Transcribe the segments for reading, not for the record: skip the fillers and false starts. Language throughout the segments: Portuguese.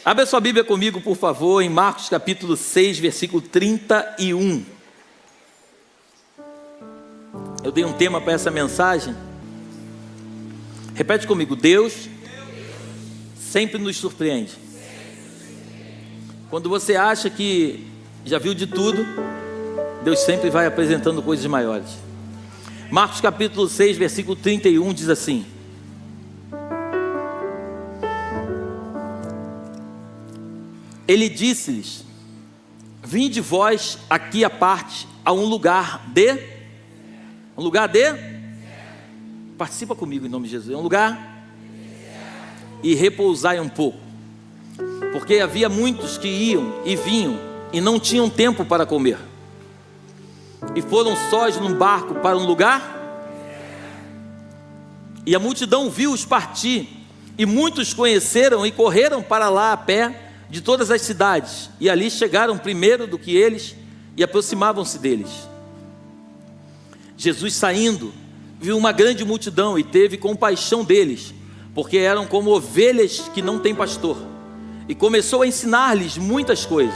Abra sua Bíblia comigo, por favor, em Marcos capítulo 6, versículo 31. Eu dei um tema para essa mensagem. Repete comigo: Deus sempre nos surpreende. Quando você acha que já viu de tudo, Deus sempre vai apresentando coisas maiores. Marcos capítulo 6, versículo 31 diz assim: Ele disse-lhes: vinde vós aqui à parte, a um lugar de... Participa comigo em nome de Jesus. É um lugar... E repousai um pouco. Porque havia muitos que iam e vinham, e não tinham tempo para comer. E foram sós num barco para um lugar... E a multidão viu-os partir, e muitos conheceram e correram para lá a pé, de todas as cidades, e ali chegaram primeiro do que eles, e aproximavam-se deles. Jesus, saindo, viu uma grande multidão, e teve compaixão deles, porque eram como ovelhas que não têm pastor, e começou a ensinar-lhes muitas coisas.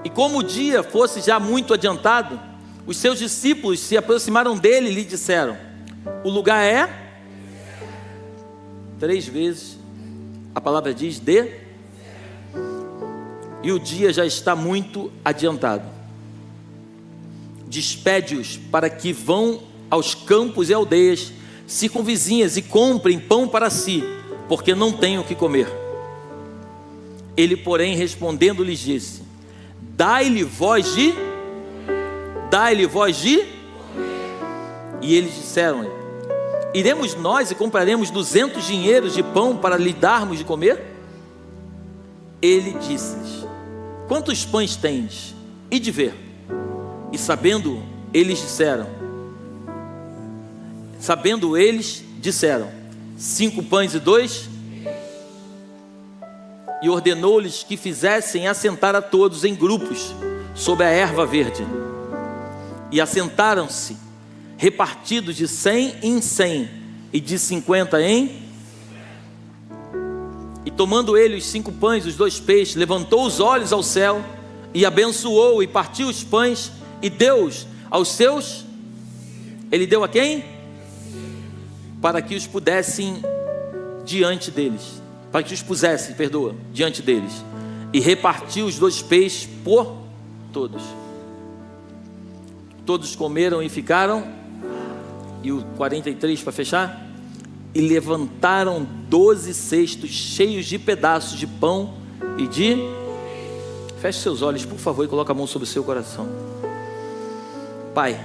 E como o dia fosse já muito adiantado, os seus discípulos se aproximaram dele e lhe disseram: o lugar é... 3 vezes a palavra diz e o dia já está muito adiantado. Despede-os para que vão aos campos e aldeias circunvizinhas e comprem pão para si, porque não têm o que comer. Ele, porém, respondendo, lhes disse: dai-lhe voz de... E eles disseram-lhe: iremos nós e compraremos 200 dinheiros de pão para lhe darmos de comer? Ele disse-lhes: quantos pães tendes? E de ver. E sabendo eles disseram: 5 pães e 2. E ordenou-lhes que fizessem assentar a todos em grupos sobre a erva verde. E assentaram-se, repartidos de 100 em 100 e de 50 em... E tomando ele os 5 pães e os 2 peixes, levantou os olhos ao céu e abençoou e partiu os pães e deu-os aos seus... Ele deu a quem? Para que os pudessem diante deles. Para que os pusessem, diante deles. E repartiu os 2 peixes por todos. Todos comeram e ficaram... E o 43 para fechar... E levantaram 12 cestos cheios de pedaços de pão e de... Feche seus olhos, por favor, e coloque a mão sobre o seu coração. Pai,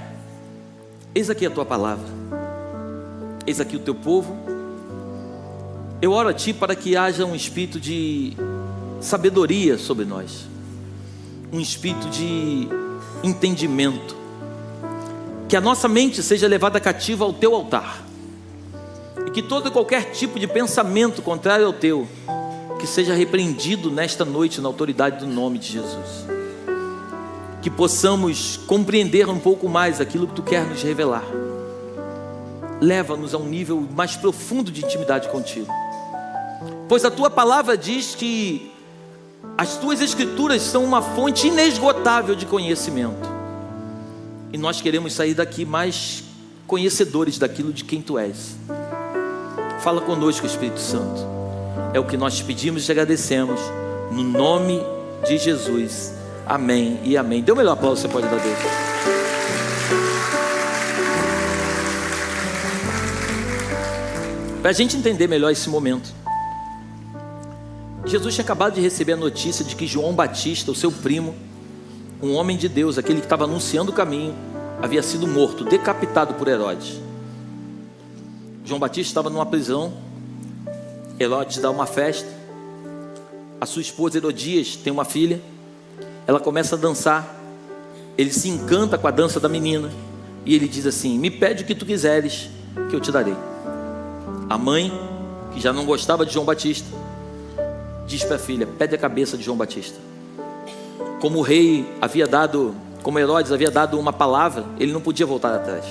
eis aqui a tua palavra, eis aqui o teu povo. Eu oro a ti para que haja um espírito de sabedoria sobre nós, um espírito de entendimento, que a nossa mente seja levada cativa ao teu altar, e que todo e qualquer tipo de pensamento contrário ao teu, que seja repreendido nesta noite na autoridade do nome de Jesus. Que possamos compreender um pouco mais aquilo que tu quer nos revelar. Leva-nos a um nível mais profundo de intimidade contigo, pois a tua palavra diz que as tuas escrituras são uma fonte inesgotável de conhecimento, e nós queremos sair daqui mais conhecedores daquilo de quem tu és. Fala conosco, Espírito Santo. É o que nós te pedimos e te agradecemos, no nome de Jesus. Amém e amém. Dê o melhor aplauso que você pode dar a Deus. Para a gente entender melhor esse momento, Jesus tinha acabado de receber a notícia de que João Batista, o seu primo, um homem de Deus, aquele que estava anunciando o caminho, havia sido morto, decapitado por Herodes. João Batista estava numa prisão. Herodes dá uma festa. A sua esposa Herodias tem uma filha. Ela começa a dançar. Ele se encanta com a dança da menina, e ele diz assim: me pede o que tu quiseres, que eu te darei. A mãe, que já não gostava de João Batista, diz para a filha: pede a cabeça de João Batista. Como o rei havia dado, como Herodes havia dado uma palavra, ele não podia voltar atrás,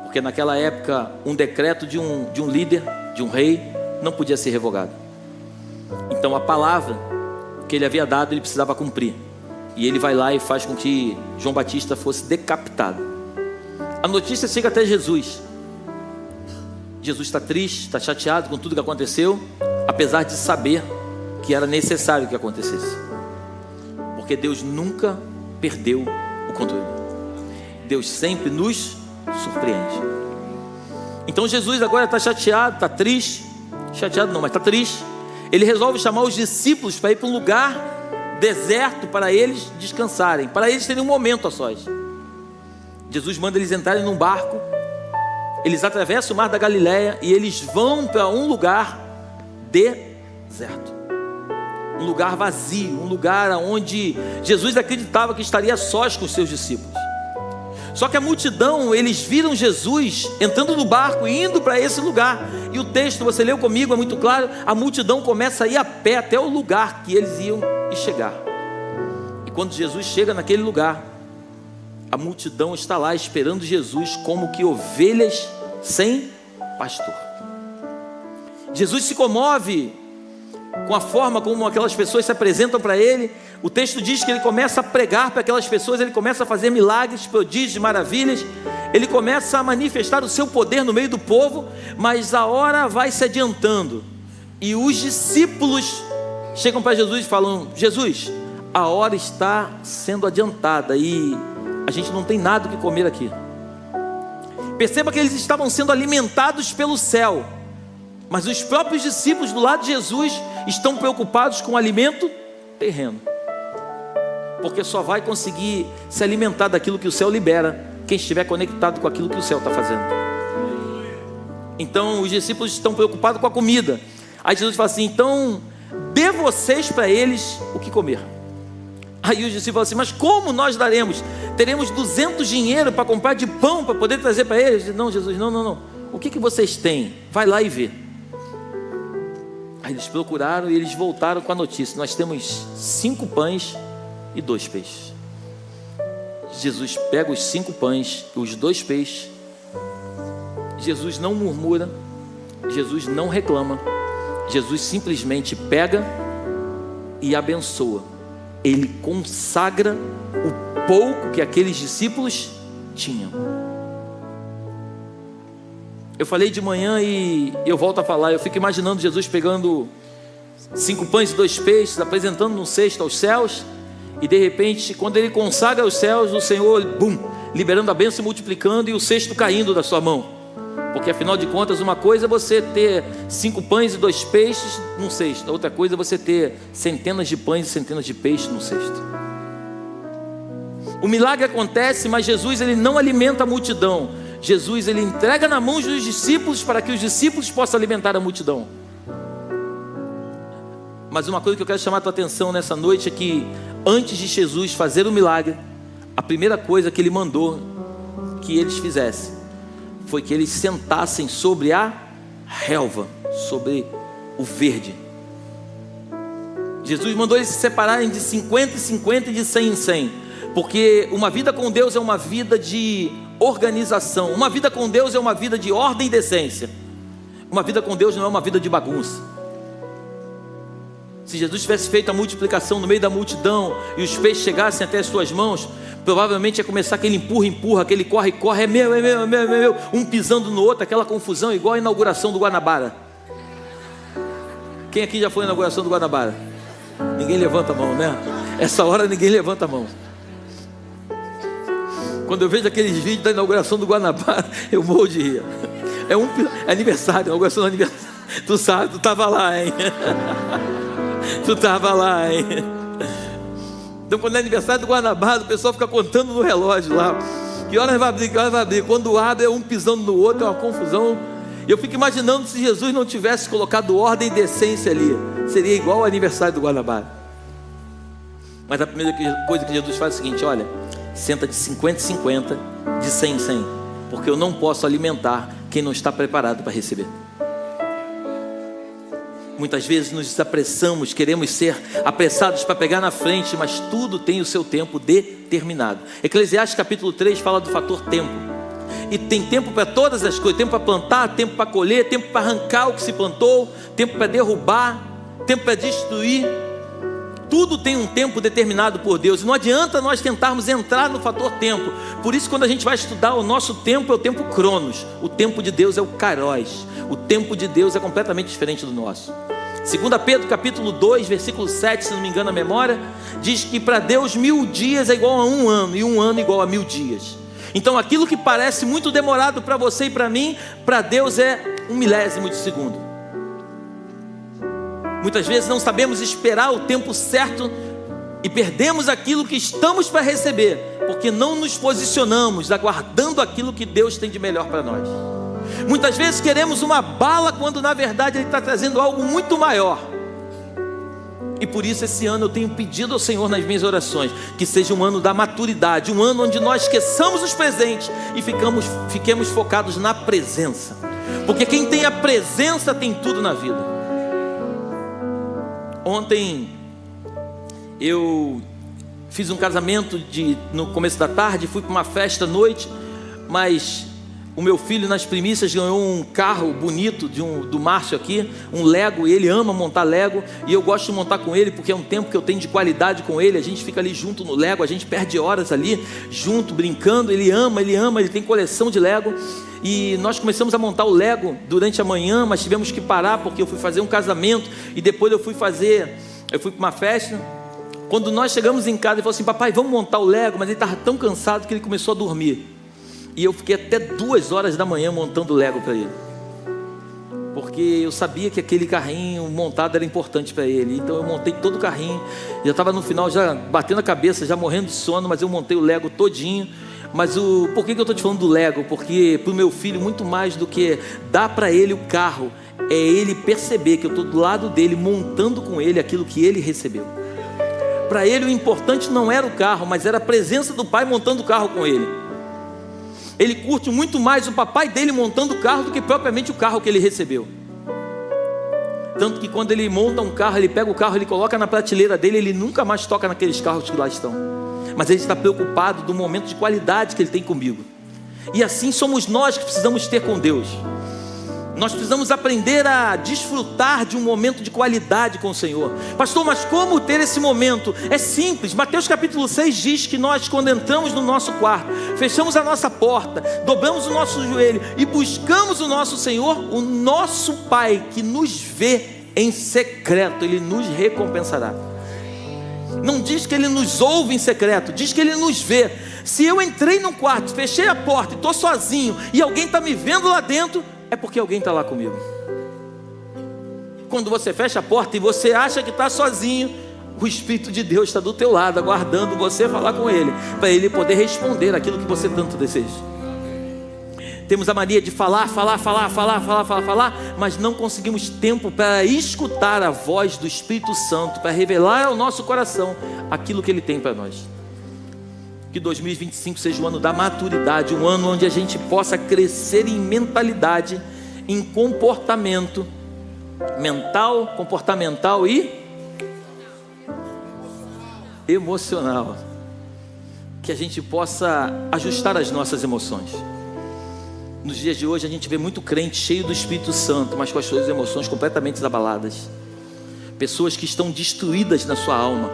porque naquela época um decreto de um líder, de um rei, não podia ser revogado. Então a palavra que ele havia dado, ele precisava cumprir. E ele vai lá e faz com que João Batista fosse decapitado. A notícia chega até Jesus. Jesus está triste, está chateado com tudo que aconteceu, apesar de saber que era necessário que acontecesse. Porque Deus nunca perdeu o controle. Deus sempre nos surpreende. Então Jesus agora está chateado, está triste. Chateado não, mas está triste. Ele resolve chamar os discípulos para ir para um lugar deserto para eles descansarem, para eles terem um momento a sós. Jesus manda eles entrarem num barco. Eles atravessam o mar da Galileia e eles vão para um lugar deserto, um lugar vazio, um lugar onde Jesus acreditava que estaria sós com os seus discípulos. Só que a multidão, eles viram Jesus entrando no barco e indo para esse lugar. E o texto, você leu comigo, é muito claro. A multidão começa a ir a pé até o lugar que eles iam chegar. E quando Jesus chega naquele lugar, a multidão está lá esperando Jesus como que ovelhas sem pastor. Jesus se comove com a forma como aquelas pessoas se apresentam para ele. O texto diz que ele começa a pregar para aquelas pessoas, ele começa a fazer milagres, prodígios, maravilhas, ele começa a manifestar o seu poder no meio do povo, mas a hora vai se adiantando, e os discípulos chegam para Jesus e falam: Jesus, a hora está sendo adiantada e a gente não tem nada o que comer aqui. Perceba que eles estavam sendo alimentados pelo céu, mas os próprios discípulos do lado de Jesus estão preocupados com o alimento terreno, porque só vai conseguir se alimentar daquilo que o céu libera quem estiver conectado com aquilo que o céu está fazendo. Então os discípulos estão preocupados com a comida. Aí Jesus fala assim: então dê vocês para eles o que comer. Aí os discípulos falam assim: mas como nós daremos? Teremos 200 dinheiro para comprar de pão para poder trazer para eles? Não, Jesus, não. O que vocês têm? Vai lá e vê. Aí eles procuraram e eles voltaram com a notícia: nós temos 5 pães e 2 peixes. Jesus pega os 5 pães e os 2 peixes. Jesus não murmura, Jesus não reclama, Jesus simplesmente pega e abençoa. Ele consagra o pouco que aqueles discípulos tinham. Eu falei de manhã e eu volto a falar. Eu fico imaginando Jesus pegando 5 pães e 2 peixes, apresentando num cesto aos céus. E de repente, quando ele consagra os céus, o Senhor, liberando a bênção e multiplicando, e o cesto caindo da sua mão. Porque afinal de contas, uma coisa é você ter 5 pães e 2 peixes num cesto, outra coisa é você ter centenas de pães e centenas de peixes num cesto. O milagre acontece, mas Jesus, ele não alimenta a multidão. Jesus, ele entrega na mão dos discípulos para que os discípulos possam alimentar a multidão. Mas uma coisa que eu quero chamar a tua atenção nessa noite é que antes de Jesus fazer o milagre, a primeira coisa que ele mandou que eles fizessem foi que eles sentassem sobre a relva, sobre o verde. Jesus mandou eles se separarem de 50 em 50 e de 100 em 100, porque uma vida com Deus é uma vida de organização, uma vida com Deus é uma vida de ordem e decência. Uma vida com Deus não é uma vida de bagunça. Se Jesus tivesse feito a multiplicação no meio da multidão e os peixes chegassem até as suas mãos, provavelmente ia começar aquele empurra, aquele corre, é meu, um pisando no outro, aquela confusão igual a inauguração do Guanabara. Quem aqui já foi na inauguração do Guanabara? Ninguém levanta a mão, né? Essa hora ninguém levanta a mão. Quando eu vejo aqueles vídeos da inauguração do Guanabara, eu morro de rir. É aniversário, inauguração do aniversário. Tu sabe, tu estava lá, hein? Tu estava lá, hein? Então quando é aniversário do Guanabara, o pessoal fica contando no relógio lá: que horas vai abrir, que horas vai abrir. Quando abre é um pisando no outro, é uma confusão. E eu fico imaginando se Jesus não tivesse colocado ordem e decência ali, seria igual ao aniversário do Guanabara. Mas a primeira coisa que Jesus faz é o seguinte: olha, senta de 50 em 50, de 100 em 100, porque eu não posso alimentar quem não está preparado para receber. Muitas vezes nos apressamos, queremos ser apressados para pegar na frente, mas tudo tem o seu tempo determinado. Eclesiastes capítulo 3 fala do fator tempo. E tem tempo para todas as coisas: tempo para plantar, tempo para colher, tempo para arrancar o que se plantou, tempo para derrubar. tempo para destruir. Tudo tem um tempo determinado por Deus. E não adianta nós tentarmos entrar no fator tempo. Por isso, quando a gente vai estudar, o nosso tempo é o tempo Cronos. O tempo de Deus é o Kairos. O tempo de Deus é completamente diferente do nosso. 2 Pedro capítulo 2, versículo 7, se não me engano a memória, diz que para Deus 1000 dias é igual a 1 ano, e 1 ano igual a 1000 dias. Então aquilo que parece muito demorado para você e para mim, para Deus é 1/1000 de segundo. Muitas vezes não sabemos esperar o tempo certo e perdemos aquilo que estamos para receber, porque não nos posicionamos aguardando aquilo que Deus tem de melhor para nós. Muitas vezes queremos uma bala, quando na verdade Ele está trazendo algo muito maior. E por isso esse ano eu tenho pedido ao Senhor nas minhas orações, que seja um ano da maturidade, um ano onde nós esqueçamos os presentes e fiquemos focados na presença. Porque quem tem a presença tem tudo na vida. Ontem eu fiz um casamento no começo da tarde, fui para uma festa à noite, mas o meu filho nas primícias ganhou um carro bonito do Márcio aqui, um Lego, e ele ama montar Lego, e eu gosto de montar com ele, porque é um tempo que eu tenho de qualidade com ele. A gente fica ali junto no Lego, a gente perde horas ali, junto, brincando. Ele ama, ele tem coleção de Lego, e nós começamos a montar o Lego durante a manhã, mas tivemos que parar, porque eu fui fazer um casamento, e depois eu fui para uma festa. Quando nós chegamos em casa, ele falou assim: papai, vamos montar o Lego, mas ele estava tão cansado que ele começou a dormir. E eu fiquei até 2 horas da manhã montando o Lego para ele, porque eu sabia que aquele carrinho montado era importante para ele. Então eu montei todo o carrinho, já estava no final, já batendo a cabeça, já morrendo de sono, mas eu montei o Lego todinho. Mas por que eu estou te falando do Lego? Porque para o meu filho, muito mais do que dar para ele o carro, é ele perceber que eu estou do lado dele, montando com ele aquilo que ele recebeu. Para ele o importante não era o carro, mas era a presença do pai montando o carro com ele. Ele curte muito mais o papai dele montando o carro do que propriamente o carro que ele recebeu. Tanto que quando ele monta um carro, ele pega o carro, ele coloca na prateleira dele, ele nunca mais toca naqueles carros que lá estão. Mas ele está preocupado do momento de qualidade que ele tem comigo. E assim somos nós que precisamos ter com Deus. Nós precisamos aprender a desfrutar de um momento de qualidade com o Senhor. Pastor, mas como ter esse momento? É simples. Mateus capítulo 6 diz que nós, quando entramos no nosso quarto, fechamos a nossa porta, dobramos o nosso joelho e buscamos o nosso Senhor, o nosso Pai que nos vê em secreto, Ele nos recompensará. Não diz que Ele nos ouve em secreto, diz que Ele nos vê. Se eu entrei num quarto, fechei a porta e estou sozinho, e alguém está me vendo lá dentro, é porque alguém está lá comigo. Quando você fecha a porta e você acha que está sozinho, o Espírito de Deus está do teu lado, aguardando você falar com Ele, para Ele poder responder aquilo que você tanto deseja. Temos a mania de falar, mas não conseguimos tempo para escutar a voz do Espírito Santo, para revelar ao nosso coração aquilo que Ele tem para nós. Que 2025 seja o ano da maturidade, um ano onde a gente possa crescer em mentalidade, em comportamento mental, comportamental e emocional. Que a gente possa ajustar as nossas emoções. Nos dias de hoje a gente vê muito crente cheio do Espírito Santo, mas com as suas emoções completamente abaladas. Pessoas que estão destruídas na sua alma.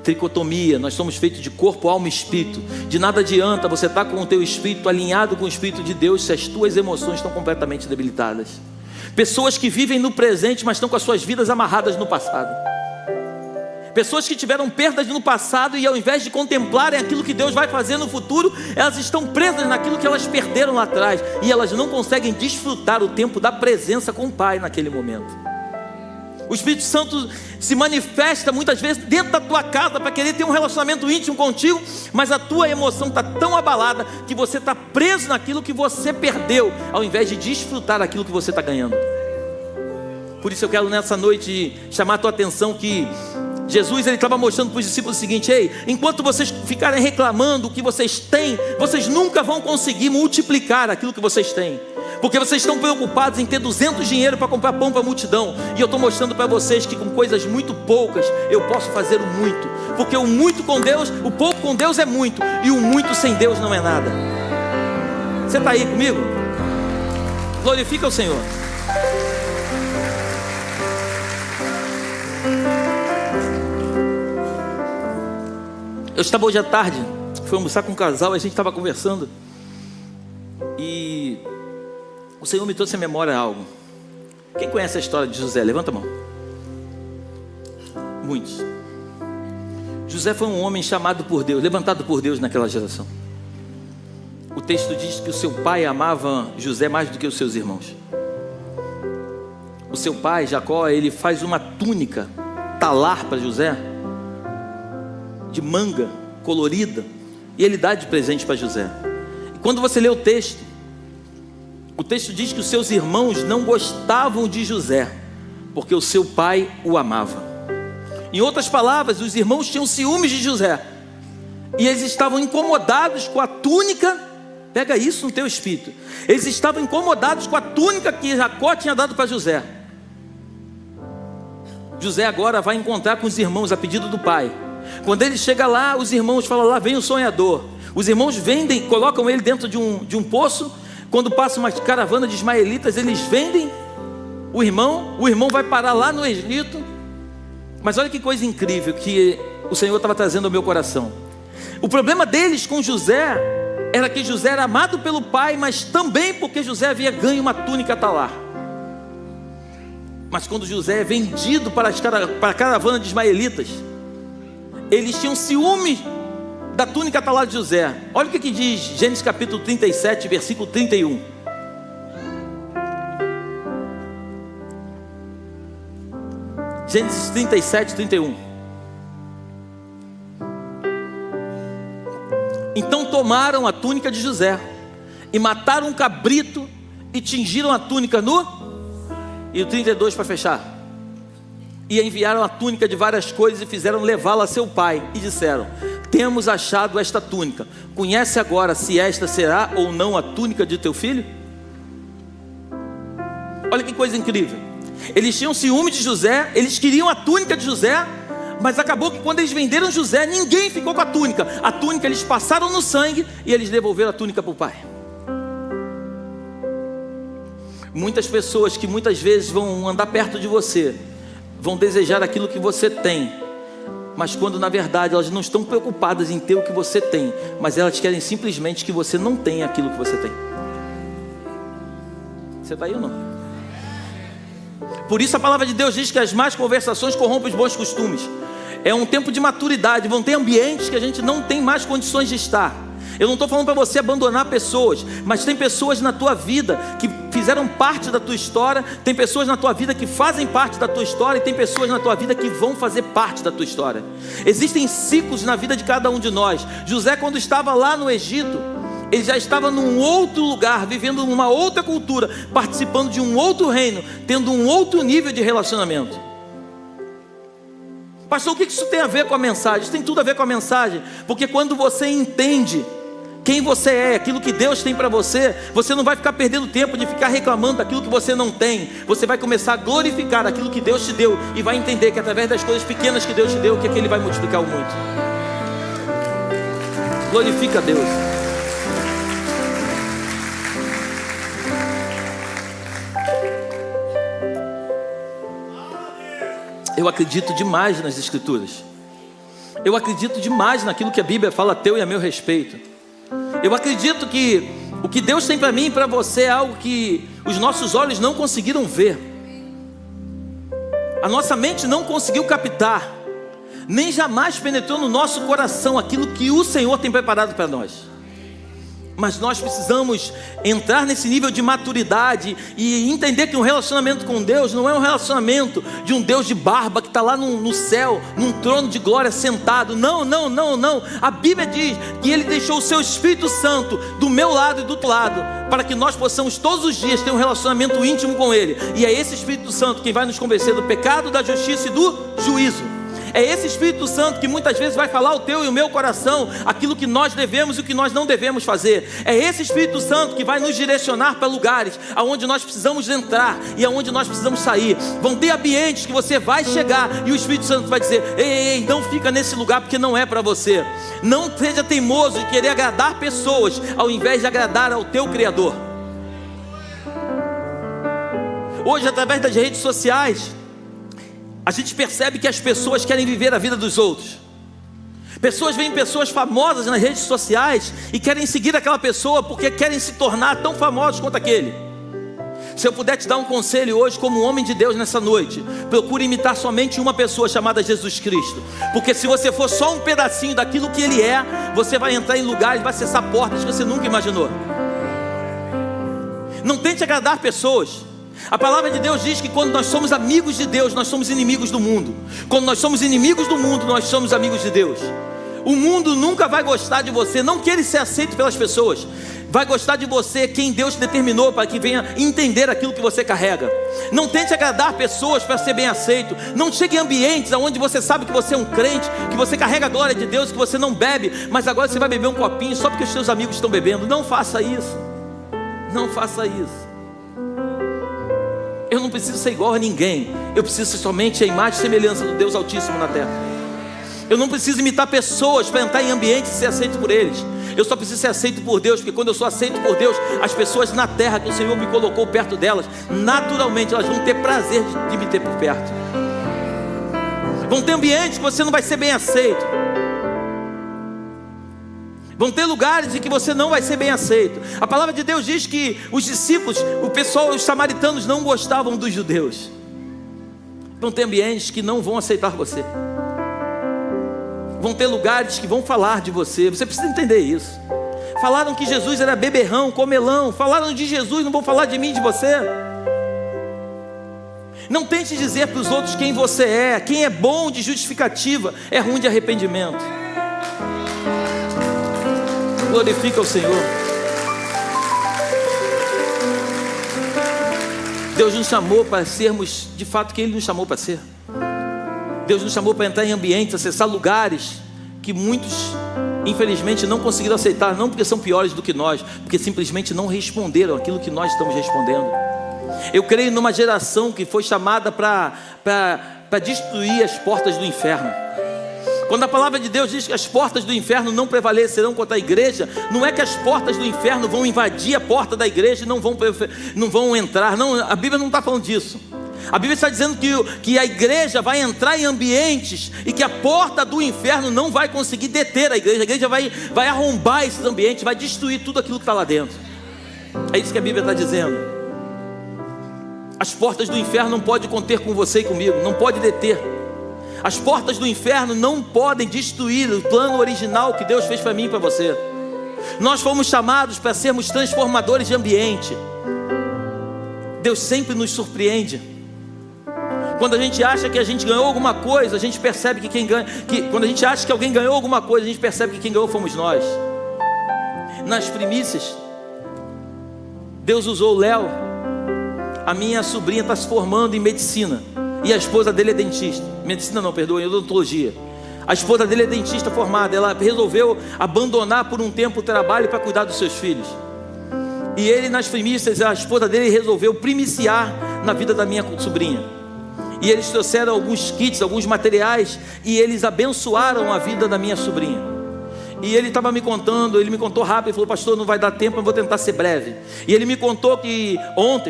Tricotomia, nós somos feitos de corpo, alma e espírito. De nada adianta você estar com o teu espírito alinhado com o Espírito de Deus se as tuas emoções estão completamente debilitadas. Pessoas que vivem no presente, mas estão com as suas vidas amarradas no passado. Pessoas que tiveram perdas no passado e ao invés de contemplarem aquilo que Deus vai fazer no futuro, elas estão presas naquilo que elas perderam lá atrás, e elas não conseguem desfrutar o tempo da presença com o Pai naquele momento. O Espírito Santo se manifesta muitas vezes dentro da tua casa para querer ter um relacionamento íntimo contigo, mas a tua emoção está tão abalada que você está preso naquilo que você perdeu, ao invés de desfrutar aquilo que você está ganhando. Por isso eu quero nessa noite chamar a tua atenção que Jesus estava mostrando para os discípulos o seguinte: ei, enquanto vocês ficarem reclamando o que vocês têm, vocês nunca vão conseguir multiplicar aquilo que vocês têm, porque vocês estão preocupados em ter 200 dinheiro para comprar pão para a multidão. E eu estou mostrando para vocês que com coisas muito poucas eu posso fazer o muito, porque o muito com Deus, o pouco com Deus é muito, e o muito sem Deus não é nada. Você está aí comigo? Glorifica o Senhor. Eu estava hoje à tarde, fui almoçar com um casal, a gente estava conversando e o Senhor me trouxe à memória algo. Quem conhece a história de José? Levanta a mão. Muitos. José foi um homem chamado por Deus, levantado por Deus naquela geração. O texto diz que o seu pai amava José mais do que os seus irmãos. O seu pai, Jacó, ele faz uma túnica talar para José, de manga colorida, e ele dá de presente para José. E quando você lê o texto diz que os seus irmãos não gostavam de José, porque o seu pai o amava. Em outras palavras, os irmãos tinham ciúmes de José, e eles estavam incomodados com a túnica. Pega isso no teu espírito. Eles estavam incomodados com a túnica que Jacó tinha dado para José. José agora vai encontrar com os irmãos a pedido do pai. Quando ele chega lá, os irmãos falam: lá vem o sonhador. Os irmãos vendem, colocam ele dentro de um poço. Quando passa uma caravana de ismaelitas, eles vendem o irmão vai parar lá no Egito. Mas olha que coisa incrível que o Senhor estava trazendo ao meu coração. O problema deles com José era que José era amado pelo pai, mas também porque José havia ganho uma túnica talar. Mas quando José é vendido para a caravana de ismaelitas, eles tinham ciúme da túnica talar de José. Olha o que diz Gênesis capítulo 37, versículo 31. Gênesis 37, 31. Então tomaram a túnica de José e mataram um cabrito e tingiram a túnica e o 32 para fechar. E enviaram a túnica de várias cores e fizeram levá-la a seu pai e disseram: temos achado esta túnica, conhece agora se esta será ou não a túnica de teu filho? Olha que coisa incrível. Eles tinham ciúme de José, eles queriam a túnica de José, mas acabou que quando eles venderam José, ninguém ficou com a túnica. A túnica eles passaram no sangue e eles devolveram a túnica para o pai. Muitas pessoas que muitas vezes vão andar perto de você, vão desejar aquilo que você tem, mas quando na verdade elas não estão preocupadas em ter o que você tem, mas elas querem simplesmente que você não tenha aquilo que você tem. Você está aí ou não? Por isso a palavra de Deus diz que as más conversações corrompem os bons costumes. É um tempo de maturidade. Vão ter ambientes que a gente não tem mais condições de estar. Eu não estou falando para você abandonar pessoas, mas tem pessoas na tua vida que fizeram parte da tua história, tem pessoas na tua vida que fazem parte da tua história, e tem pessoas na tua vida que vão fazer parte da tua história. Existem ciclos na vida de cada um de nós. José, quando estava lá no Egito, ele já estava num outro lugar, vivendo numa outra cultura, participando de um outro reino, tendo um outro nível de relacionamento. Pastor, o que isso tem a ver com a mensagem? Isso tem tudo a ver com a mensagem, porque quando você entende quem você é, aquilo que Deus tem para você, você não vai ficar perdendo tempo de ficar reclamando daquilo que você não tem. Você vai começar a glorificar aquilo que Deus te deu, e vai entender que através das coisas pequenas que Deus te deu, que é que Ele vai multiplicar o muito. Glorifica a Deus. Eu acredito demais nas Escrituras. Eu acredito demais naquilo que a Bíblia fala a teu e a meu respeito. Eu acredito que o que Deus tem para mim e para você é algo que os nossos olhos não conseguiram ver, a nossa mente não conseguiu captar, nem jamais penetrou no nosso coração aquilo que o Senhor tem preparado para nós. Mas nós precisamos entrar nesse nível de maturidade e entender que um relacionamento com Deus não é um relacionamento de um Deus de barba que está lá no céu, num trono de glória sentado. Não. A Bíblia diz que Ele deixou o seu Espírito Santo do meu lado e do teu lado, para que nós possamos todos os dias ter um relacionamento íntimo com Ele. E é esse Espírito Santo quem vai nos convencer do pecado, da justiça e do juízo. É esse Espírito Santo que muitas vezes vai falar ao teu e o meu coração aquilo que nós devemos e o que nós não devemos fazer. É esse Espírito Santo que vai nos direcionar para lugares aonde nós precisamos entrar e aonde nós precisamos sair. Vão ter ambientes que você vai chegar e o Espírito Santo vai dizer: ei, não fica nesse lugar porque não é para você. Não seja teimoso de querer agradar pessoas ao invés de agradar ao teu Criador. Hoje, através das redes sociais, A gente percebe que as pessoas querem viver a vida dos outros. Pessoas veem pessoas famosas nas redes sociais e querem seguir aquela pessoa porque querem se tornar tão famosos quanto aquele. Se eu puder te dar um conselho hoje como um homem de Deus nessa noite, procure imitar somente uma pessoa chamada Jesus Cristo. Porque se você for só um pedacinho daquilo que Ele é, você vai entrar em lugares, vai acessar portas que você nunca imaginou. Não tente agradar pessoas. A palavra de Deus diz que quando nós somos amigos de Deus, nós somos inimigos do mundo. Quando nós somos inimigos do mundo, nós somos amigos de Deus. O mundo nunca vai gostar de você, não que ele seja aceito pelas pessoas. Vai gostar de você quem Deus determinou para que venha entender aquilo que você carrega. Não tente agradar pessoas para ser bem aceito. Não chegue em ambientes onde você sabe que você é um crente, que você carrega a glória de Deus, que você não bebe, mas agora você vai beber um copinho só porque os seus amigos estão bebendo. Não faça isso. Não faça isso. Eu não preciso ser igual a ninguém. Eu preciso ser somente a imagem e semelhança do Deus Altíssimo na terra. Eu não preciso imitar pessoas para entrar em ambientes e ser aceito por eles. Eu só preciso ser aceito por Deus, porque quando eu sou aceito por Deus, as pessoas na terra que o Senhor me colocou perto delas, naturalmente elas vão ter prazer de me ter por perto. Vão ter ambientes que você não vai ser bem aceito. Vão ter lugares em que você não vai ser bem aceito. A palavra de Deus diz que os discípulos, o pessoal, os samaritanos não gostavam dos judeus. Vão ter ambientes que não vão aceitar você. Vão ter lugares que vão falar de você. Você precisa entender isso. Falaram que Jesus era beberrão, comelão. Falaram de Jesus, não vão falar de mim, de você. Não tente dizer para os outros quem você é. Quem é bom de justificativa é ruim de arrependimento. Glorifica o Senhor. Deus nos chamou para sermos de fato quem Ele nos chamou para ser. Deus nos chamou para entrar em ambientes, acessar lugares que muitos infelizmente não conseguiram aceitar. Não porque são piores do que nós, porque simplesmente não responderam aquilo que nós estamos respondendo. Eu creio numa geração que foi chamada para destruir as portas do inferno. Quando a palavra de Deus diz que as portas do inferno não prevalecerão contra a igreja, não é que as portas do inferno vão invadir a porta da igreja e não vão entrar. Não, a Bíblia não está falando disso. A Bíblia está dizendo que a igreja vai entrar em ambientes e que a porta do inferno não vai conseguir deter a igreja vai arrombar esses ambientes, vai destruir tudo aquilo que está lá dentro. É isso que a Bíblia está dizendo. As portas do inferno não podem conter com você e comigo, não pode deter. As portas do inferno não podem destruir o plano original que Deus fez para mim e para você. Nós fomos chamados para sermos transformadores de ambiente. Deus sempre nos surpreende. Quando a gente acha que a gente ganhou alguma coisa, a gente percebe que quando a gente acha que alguém ganhou alguma coisa, a gente percebe que quem ganhou fomos nós. Nas primícias, Deus usou o Léo. A minha sobrinha está se formando em medicina e a esposa dele é dentista. Medicina não, perdoa, em odontologia. A esposa dele é dentista formada. Ela resolveu abandonar por um tempo o trabalho para cuidar dos seus filhos. E ele, nas primícias, a esposa dele resolveu primiciar na vida da minha sobrinha. E eles trouxeram alguns kits, alguns materiais, e eles abençoaram a vida da minha sobrinha. E ele estava me contando, ele me contou rápido, ele falou: pastor, não vai dar tempo, eu vou tentar ser breve. E ele me contou que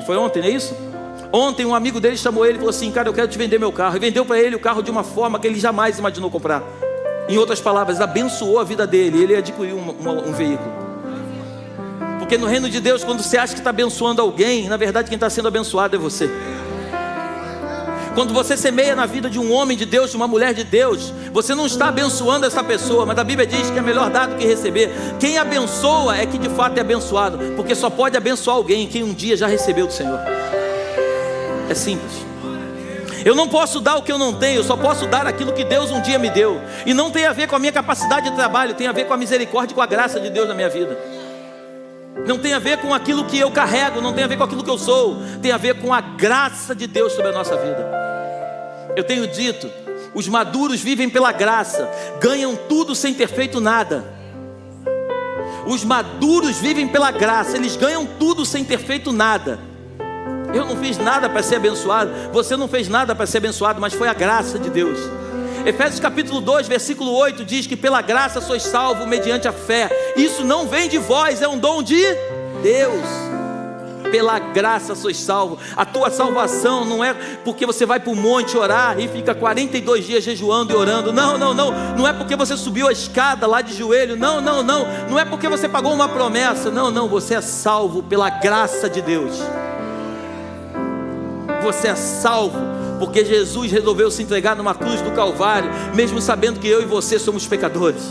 foi ontem, não é isso? Ontem um amigo dele chamou ele e falou assim: cara, eu quero te vender meu carro. E vendeu para ele o carro de uma forma que ele jamais imaginou comprar. Em outras palavras, abençoou a vida dele, e ele adquiriu um veículo. Porque no reino de Deus, quando você acha que está abençoando alguém, na verdade quem está sendo abençoado é você. Quando você semeia na vida de um homem de Deus, de uma mulher de Deus, você não está abençoando essa pessoa, mas a Bíblia diz que é melhor dar do que receber. Quem abençoa é que de fato é abençoado, porque só pode abençoar alguém quem um dia já recebeu do Senhor. É simples. Eu não posso dar o que eu não tenho, eu só posso dar aquilo que Deus um dia me deu. E não tem a ver com a minha capacidade de trabalho, tem a ver com a misericórdia e com a graça de Deus na minha vida. Não tem a ver com aquilo que eu carrego, não tem a ver com aquilo que eu sou, tem a ver com a graça de Deus sobre a nossa vida. Eu tenho dito, os maduros vivem pela graça, ganham tudo sem ter feito nada. Os maduros vivem pela graça, eles ganham tudo sem ter feito nada. Eu não fiz nada para ser abençoado, você não fez nada para ser abençoado, mas foi a graça de Deus. Efésios capítulo 2, versículo 8 diz que pela graça sois salvos mediante a fé. Isso não vem de vós, é um dom de Deus. pela graça sois salvo. A tua salvação não é porque você vai para o monte orar e fica 42 dias jejuando e orando. Não é porque você subiu a escada lá de joelho. Não é porque você pagou uma promessa. Não, você é salvo pela graça de Deus. Você é salvo porque Jesus resolveu se entregar numa cruz do Calvário, mesmo sabendo que eu e você somos pecadores.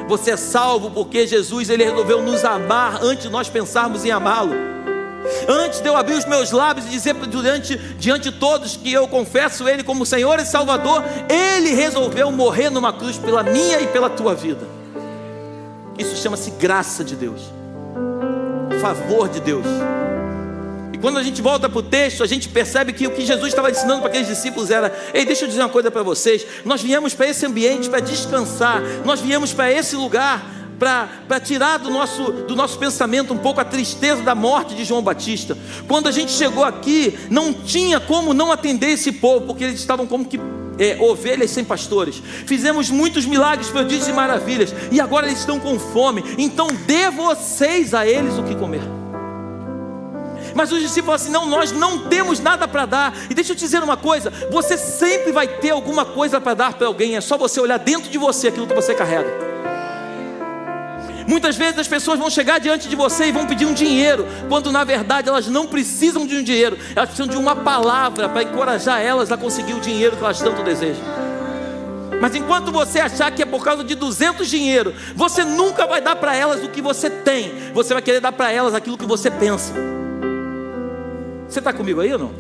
Você é salvo porque Jesus, Ele resolveu nos amar antes de nós pensarmos em amá-lo. Antes de eu abrir os meus lábios e dizer diante de todos que eu confesso Ele como Senhor e Salvador, Ele resolveu morrer numa cruz pela minha e pela tua vida. Isso chama-se graça de Deus, favor de Deus. E quando a gente volta para o texto, a gente percebe que o que Jesus estava ensinando para aqueles discípulos era: ei, deixa eu dizer uma coisa para vocês. Nós viemos para esse ambiente para descansar. Nós viemos para esse lugar para tirar do nosso pensamento um pouco a tristeza da morte de João Batista. Quando a gente chegou aqui, não tinha como não atender esse povo, porque eles estavam como que ovelhas sem pastores. Fizemos muitos milagres, prodígios e maravilhas, e agora eles estão com fome. Então dê vocês a eles o que comer. Mas os discípulos falaram assim: não, nós não temos nada para dar. E deixa eu te dizer uma coisa: você sempre vai ter alguma coisa para dar para alguém. É só você olhar dentro de você aquilo que você carrega. Muitas vezes as pessoas vão chegar diante de você e vão pedir um dinheiro, quando na verdade elas não precisam de um dinheiro. Elas precisam de uma palavra para encorajar elas a conseguir o dinheiro que elas tanto desejam. Mas enquanto você achar que é por causa de 200 dinheiro, você nunca vai dar para elas o que você tem. Você vai querer dar para elas aquilo que você pensa. Você está comigo aí ou não?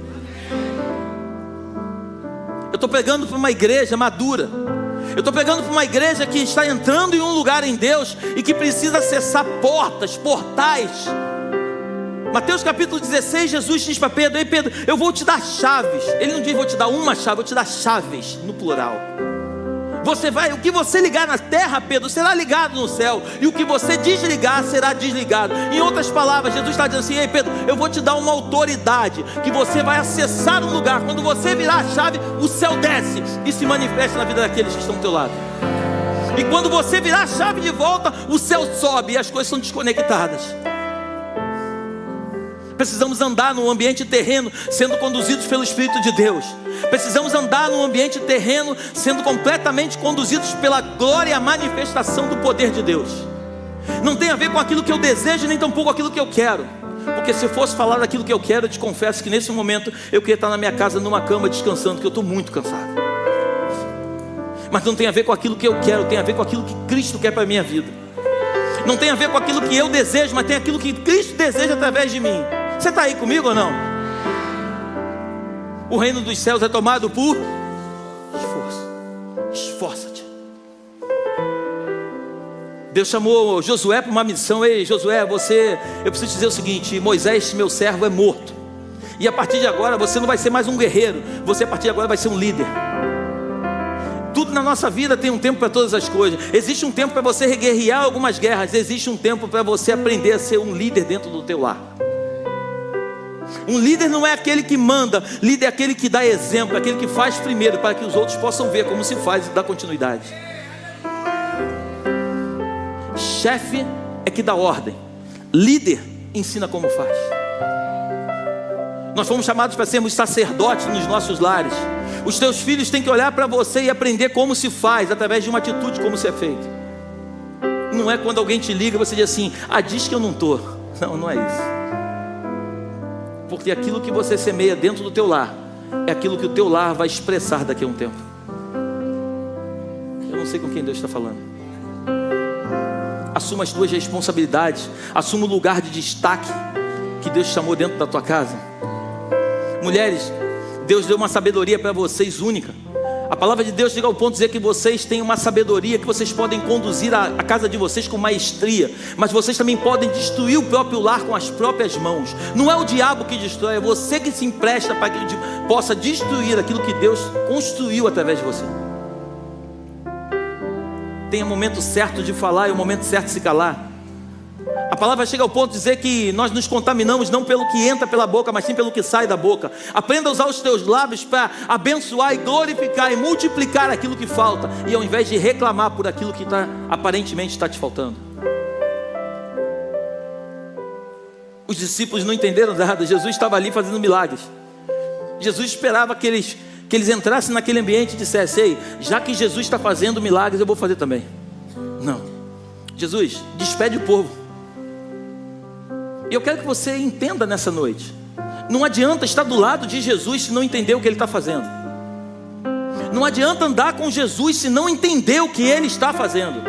Eu estou pregando para uma igreja madura. Eu estou pregando para uma igreja que está entrando em um lugar em Deus e que precisa acessar portais. Mateus capítulo 16, Jesus diz para Pedro: ei Pedro, eu vou te dar chaves. Ele não diz vou te dar uma chave, eu vou te dar chaves, no plural. O que você ligar na terra, Pedro, será ligado no céu, e o que você desligar, será desligado. Em outras palavras, Jesus está dizendo assim: ei Pedro, eu vou te dar uma autoridade, que você vai acessar um lugar. Quando você virar a chave, o céu desce e se manifesta na vida daqueles que estão ao teu lado. E quando você virar a chave de volta, o céu sobe e as coisas são desconectadas. Precisamos andar num ambiente terreno, sendo conduzidos pelo Espírito de Deus. Precisamos andar num ambiente terreno, sendo completamente conduzidos pela glória e a manifestação do poder de Deus. Não tem a ver com aquilo que eu desejo, nem tampouco aquilo que eu quero. Porque se eu fosse falar daquilo que eu quero, eu te confesso que nesse momento eu queria estar na minha casa, numa cama, descansando, porque eu estou muito cansado. Mas não tem a ver com aquilo que eu quero, tem a ver com aquilo que Cristo quer para a minha vida. Não tem a ver com aquilo que eu desejo, mas tem aquilo que Cristo deseja através de mim. Você está aí comigo ou não? O reino dos céus é tomado por esforço. Esforça-te. Deus chamou Josué para uma missão. Ei Josué, eu preciso dizer o seguinte: Moisés, meu servo, é morto. E a partir de agora você não vai ser mais um guerreiro. Você a partir de agora vai ser um líder. Tudo na nossa vida tem um tempo para todas as coisas. Existe um tempo para você guerrear algumas guerras. Existe um tempo para você aprender a ser um líder dentro do teu lar. Um líder não é aquele que manda, líder é aquele que dá exemplo, aquele que faz primeiro, para que os outros possam ver como se faz e dar continuidade. Chefe é que dá ordem, líder ensina como faz. Nós fomos chamados para sermos sacerdotes nos nossos lares. Os teus filhos têm que olhar para você e aprender como se faz, através de uma atitude, como se é feito. Não é quando alguém te liga, você diz assim: diz que eu não estou. Não é isso. Porque aquilo que você semeia dentro do teu lar é aquilo que o teu lar vai expressar daqui a um tempo. Eu não sei com quem Deus está falando. Assuma as tuas responsabilidades. Assuma o lugar de destaque que Deus chamou dentro da tua casa. Mulheres, Deus deu uma sabedoria para vocês única. A palavra de Deus chega ao ponto de dizer que vocês têm uma sabedoria, que vocês podem conduzir a casa de vocês com maestria, mas vocês também podem destruir o próprio lar com as próprias mãos. Não é o diabo que destrói, é você que se empresta para que ele possa destruir aquilo que Deus construiu através de você. Tem o momento certo de falar e o momento certo de se calar. A palavra chega ao ponto de dizer que nós nos contaminamos não pelo que entra pela boca, mas sim pelo que sai da boca. Aprenda a usar os teus lábios para abençoar e glorificar e multiplicar aquilo que falta, e ao invés de reclamar por aquilo que aparentemente está te faltando. Os discípulos não entenderam nada. Jesus estava ali fazendo milagres. Jesus esperava que eles entrassem naquele ambiente e dissessem: ei, já que Jesus está fazendo milagres, eu vou fazer também. Não. Jesus, despede o povo. E eu quero que você entenda nessa noite: não adianta estar do lado de Jesus se não entender o que Ele está fazendo. Não adianta andar com Jesus se não entender o que Ele está fazendo.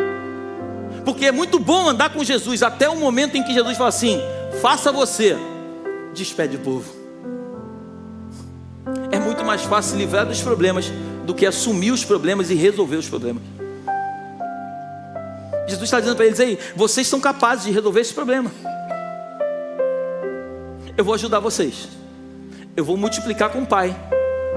Porque é muito bom andar com Jesus até o momento em que Jesus fala assim: faça você, despede o povo. É muito mais fácil se livrar dos problemas do que assumir os problemas e resolver os problemas. Jesus está dizendo para eles: ei, vocês são capazes de resolver esse problema. Eu vou ajudar vocês. Eu vou multiplicar com o Pai.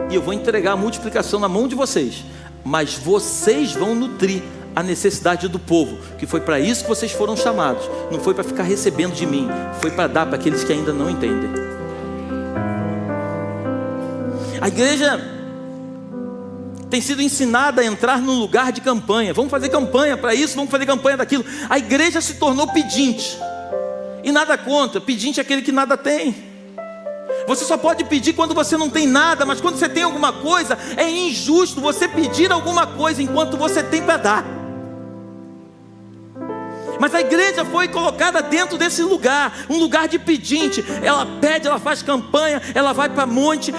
E eu vou entregar a multiplicação na mão de vocês. Mas vocês vão nutrir a necessidade do povo, que foi para isso que vocês foram chamados. Não foi para ficar recebendo de mim, foi para dar para aqueles que ainda não entendem. A igreja tem sido ensinada a entrar num lugar de campanha. Vamos fazer campanha para isso, vamos fazer campanha daquilo. A igreja se tornou pedinte. E nada contra, pedinte é aquele que nada tem. Você só pode pedir quando você não tem nada, mas quando você tem alguma coisa, é injusto você pedir alguma coisa enquanto você tem para dar. Mas a igreja foi colocada dentro desse lugar, um lugar de pedinte. Ela pede, ela faz campanha, ela vai para monte.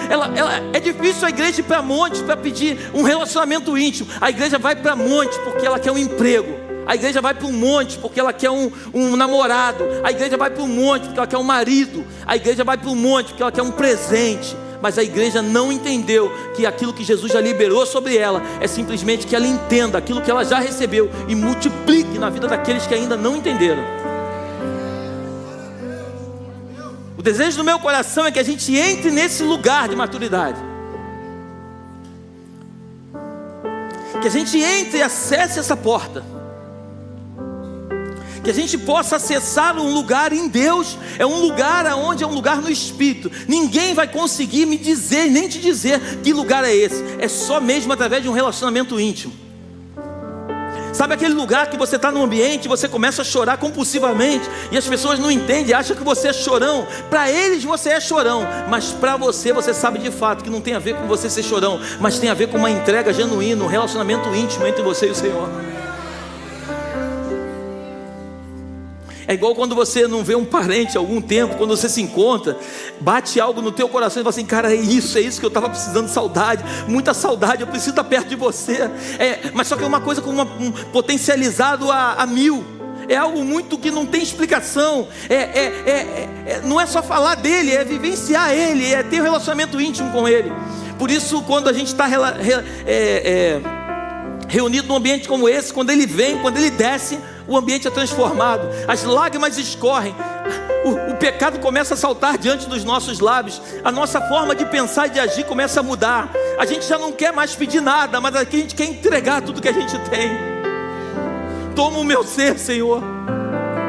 É difícil a igreja ir para monte para pedir um relacionamento íntimo. A igreja vai para monte porque ela quer um emprego. A igreja vai para um monte porque ela quer um namorado. A igreja vai para um monte porque ela quer um marido. A igreja vai para um monte porque ela quer um presente. Mas a igreja não entendeu que aquilo que Jesus já liberou sobre ela é simplesmente que ela entenda aquilo que ela já recebeu e multiplique na vida daqueles que ainda não entenderam. O desejo do meu coração é que a gente entre nesse lugar de maturidade, que a gente entre e acesse essa porta, que a gente possa acessar um lugar em Deus. É um lugar onde é um lugar no Espírito. Ninguém vai conseguir me dizer, nem te dizer que lugar é esse. É só mesmo através de um relacionamento íntimo. Sabe aquele lugar que você está num ambiente e você começa a chorar compulsivamente e as pessoas não entendem, acham que você é chorão. Para eles você é chorão, mas para você, você sabe de fato que não tem a ver com você ser chorão, mas tem a ver com uma entrega genuína, um relacionamento íntimo entre você e o Senhor. É igual quando você não vê um parente há algum tempo, quando você se encontra, bate algo no teu coração e fala assim: cara, é isso que eu estava precisando, saudade, muita saudade, eu preciso estar perto de você. Mas só que é uma coisa potencializado a 1000. É algo muito que não tem explicação. Não é só falar dele, é vivenciar ele, é ter um relacionamento íntimo com ele. Por isso, quando a gente está reunido num ambiente como esse, quando ele vem, quando ele desce, o ambiente é transformado, as lágrimas escorrem, o pecado começa a saltar diante dos nossos lábios, a nossa forma de pensar e de agir começa a mudar. A gente já não quer mais pedir nada, mas aqui a gente quer entregar tudo que a gente tem. Toma o meu ser, Senhor.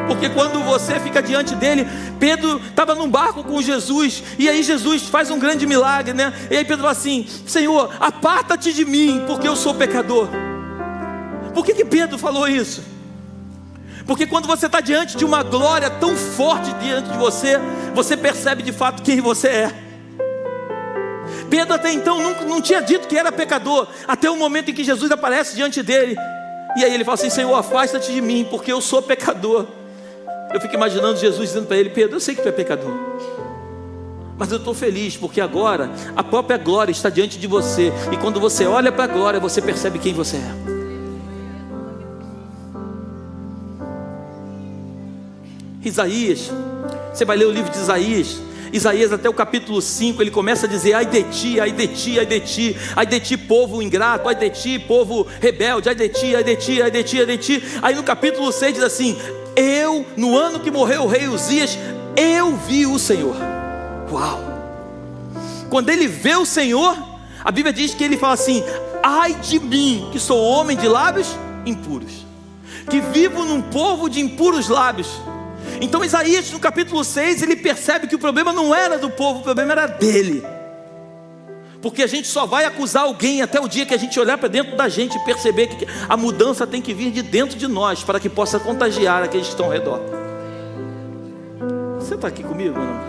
Porque quando você fica diante dele, Pedro estava num barco com Jesus, e aí Jesus faz um grande milagre, né? E aí Pedro fala assim: Senhor, aparta-te de mim, porque eu sou pecador. Por que Pedro falou isso? Porque quando você está diante de uma glória tão forte diante de você, você percebe de fato quem você é. Pedro até então não tinha dito que era pecador, até o momento em que Jesus aparece diante dele, e aí ele fala assim: Senhor, afasta-te de mim, porque eu sou pecador. Eu fico imaginando Jesus dizendo para ele: Pedro, eu sei que tu é pecador, mas eu estou feliz, porque agora a própria glória está diante de você, e quando você olha para a glória, você percebe quem você é. Isaías, você vai ler o livro de Isaías até o capítulo 5, ele começa a dizer: ai de ti, ai de ti, ai de ti, ai de ti, povo ingrato, ai de ti, povo rebelde, ai de ti, ai de ti, ai de ti, ai de ti. Aí no capítulo 6 diz assim: no ano que morreu o rei Uzias, eu vi o Senhor. Uau! Quando ele vê o Senhor, a Bíblia diz que ele fala assim: ai de mim, que sou homem de lábios impuros, que vivo num povo de impuros lábios. Então Isaías no capítulo 6, ele percebe que o problema não era do povo, o problema era dele. Porque a gente só vai acusar alguém até o dia que a gente olhar para dentro da gente e perceber que a mudança tem que vir de dentro de nós, para que possa contagiar aqueles que estão ao redor. Você está aqui comigo ou não?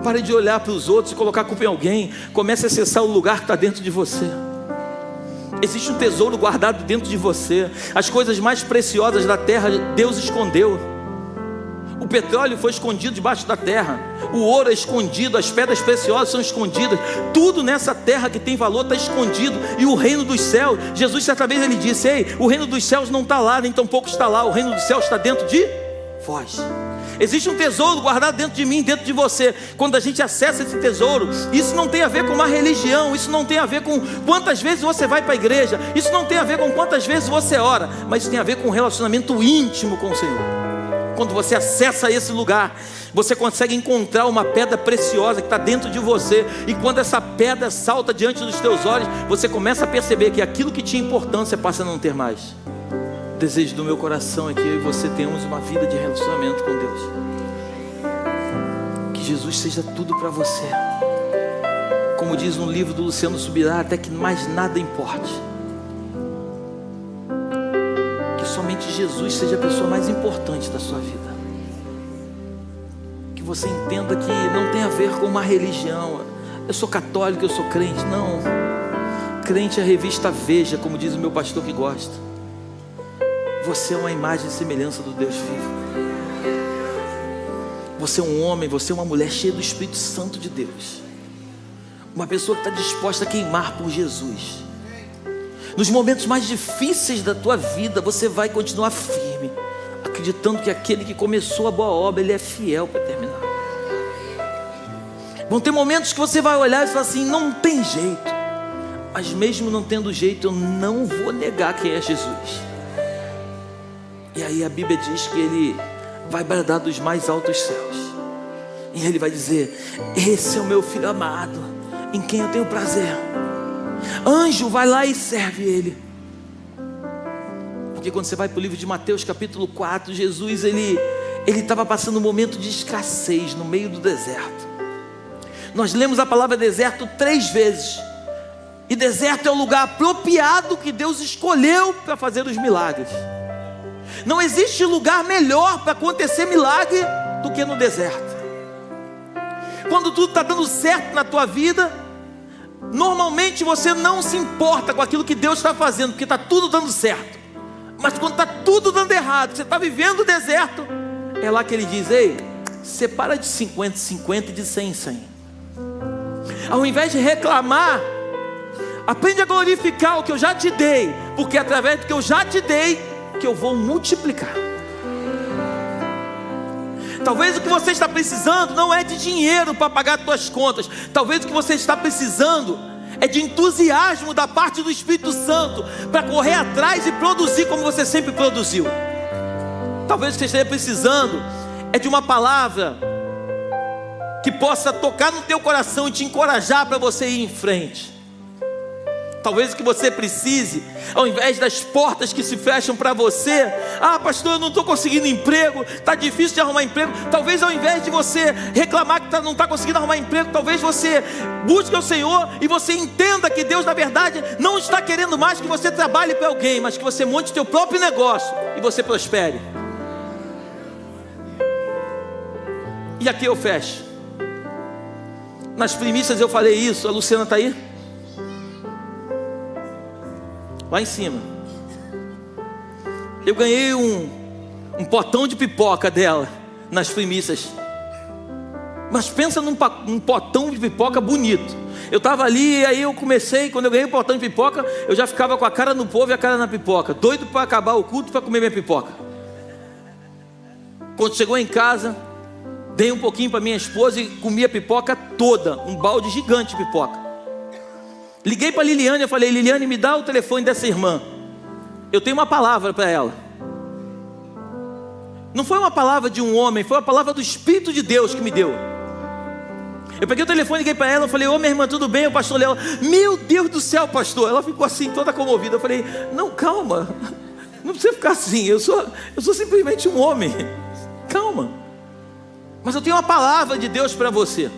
Pare de olhar para os outros e colocar a culpa em alguém. Comece a acessar o lugar que está dentro de você. Existe um tesouro guardado dentro de você. As coisas mais preciosas da terra, Deus escondeu. O petróleo foi escondido debaixo da terra. O ouro é escondido, as pedras preciosas são escondidas. Tudo nessa terra que tem valor está escondido. E o reino dos céus, Jesus certa vez ele disse: ei, o reino dos céus não está lá, nem tampouco está lá. O reino dos céus está dentro de vós. Existe um tesouro guardado dentro de mim, dentro de você. Quando a gente acessa esse tesouro, isso não tem a ver com uma religião, isso não tem a ver com quantas vezes você vai para a igreja, isso não tem a ver com quantas vezes você ora, mas isso tem a ver com um relacionamento íntimo com o Senhor. Quando você acessa esse lugar, você consegue encontrar uma pedra preciosa que está dentro de você. E quando essa pedra salta diante dos teus olhos, você começa a perceber que aquilo que tinha importância passa a não ter mais. O desejo do meu coração é que eu e você tenhamos uma vida de relacionamento com Deus. Que Jesus seja tudo para você. Como diz um livro do Luciano Subirá, até que mais nada importe. Que somente Jesus seja a pessoa mais importante da sua vida. Que você entenda que não tem a ver com uma religião. Eu sou católico, eu sou crente. Não. Crente é a revista Veja, como diz o meu pastor que gosta. Você é uma imagem e semelhança do Deus vivo. Você é um homem, você é uma mulher cheia do Espírito Santo de Deus. Uma pessoa que está disposta a queimar por Jesus. Nos momentos mais difíceis da tua vida, você vai continuar firme, acreditando que aquele que começou a boa obra, ele é fiel para terminar. Vão ter momentos que você vai olhar e falar assim: não tem jeito. Mas mesmo não tendo jeito, eu não vou negar quem é Jesus. E aí a Bíblia diz que ele vai bradar dos mais altos céus. E ele vai dizer: esse é o meu filho amado, em quem eu tenho prazer. Anjo, vai lá e serve ele. Porque quando você vai para o livro de Mateus capítulo 4, Jesus ele estava passando um momento de escassez no meio do deserto. Nós lemos a palavra deserto 3 vezes. E deserto é o lugar apropriado que Deus escolheu para fazer os milagres. Não existe lugar melhor para acontecer milagre do que no deserto. Quando tudo está dando certo na tua vida, normalmente você não se importa com aquilo que Deus está fazendo, porque está tudo dando certo. Mas quando está tudo dando errado, você está vivendo o deserto, é lá que ele diz: ei, separa de 50-50 e de 100-100. Ao invés de reclamar, aprende a glorificar o que eu já te dei, porque é através do que eu já te dei que eu vou multiplicar. Talvez o que você está precisando não é de dinheiro para pagar as suas contas. Talvez o que você está precisando é de entusiasmo da parte do Espírito Santo para correr atrás e produzir como você sempre produziu. Talvez o que você esteja precisando é de uma palavra que possa tocar no teu coração e te encorajar para você ir em frente. Talvez o que você precise, ao invés das portas que se fecham para você: ah, pastor, eu não estou conseguindo emprego, está difícil de arrumar emprego. Talvez ao invés de você reclamar que não está conseguindo arrumar emprego, talvez você busque o Senhor e você entenda que Deus na verdade não está querendo mais que você trabalhe para alguém, mas que você monte o teu próprio negócio e você prospere. E aqui eu fecho. Nas primícias eu falei isso. A Luciana está aí? Lá em cima. Eu ganhei um potão de pipoca dela nas primícias. Mas pensa num potão de pipoca bonito. Eu estava ali e aí eu comecei. Quando eu ganhei o potão de pipoca, eu já ficava com a cara no povo e a cara na pipoca, doido para acabar o culto para comer minha pipoca. Quando chegou em casa, dei um pouquinho para minha esposa e comi a pipoca toda. Um balde gigante de pipoca. Liguei para Liliane, eu falei: Liliane, me dá o telefone dessa irmã, eu tenho uma palavra para ela. Não foi uma palavra de um homem, foi uma palavra do Espírito de Deus que me deu. Eu peguei o telefone, liguei para ela, eu falei: ô minha irmã, tudo bem? O pastor Léo: meu Deus do céu, pastor. Ela ficou assim, toda comovida. Eu falei: não, calma, não precisa ficar assim, eu sou simplesmente um homem. Calma. Mas eu tenho uma palavra de Deus para você.